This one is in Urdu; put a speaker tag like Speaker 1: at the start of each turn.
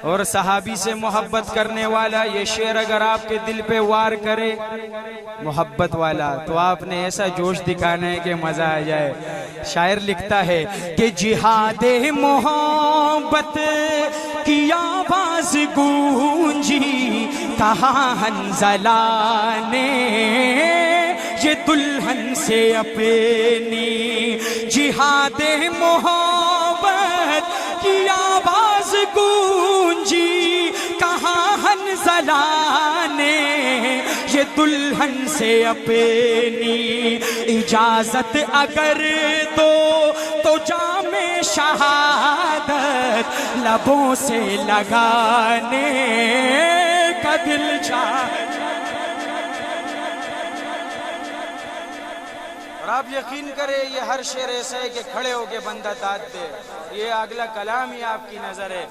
Speaker 1: اور صحابی سے محبت کرنے والا یہ شعر اگر آپ کے دل پہ وار کرے محبت والا تو آپ نے ایسا جوش دکھانا ہے کہ مزہ آ جائے. شاعر لکھتا ہے کہ جہاد محبت کی آواز گونجی کہاں حنظلہ نے یہ دلہن سے اپنی جہاد محبت کی آواز گونجی کہاں حنظلہ نے یہ دلہن سے اپنی اجازت اگر تو جام شہادت لبوں سے لگانے کا دل چاہے. اور آپ یقین کریں یہ ہر شعر ایسا ہے کہ کھڑے ہو کے بندہ داد دے. یہ اگلا کلام ہی آپ کی نظر ہے.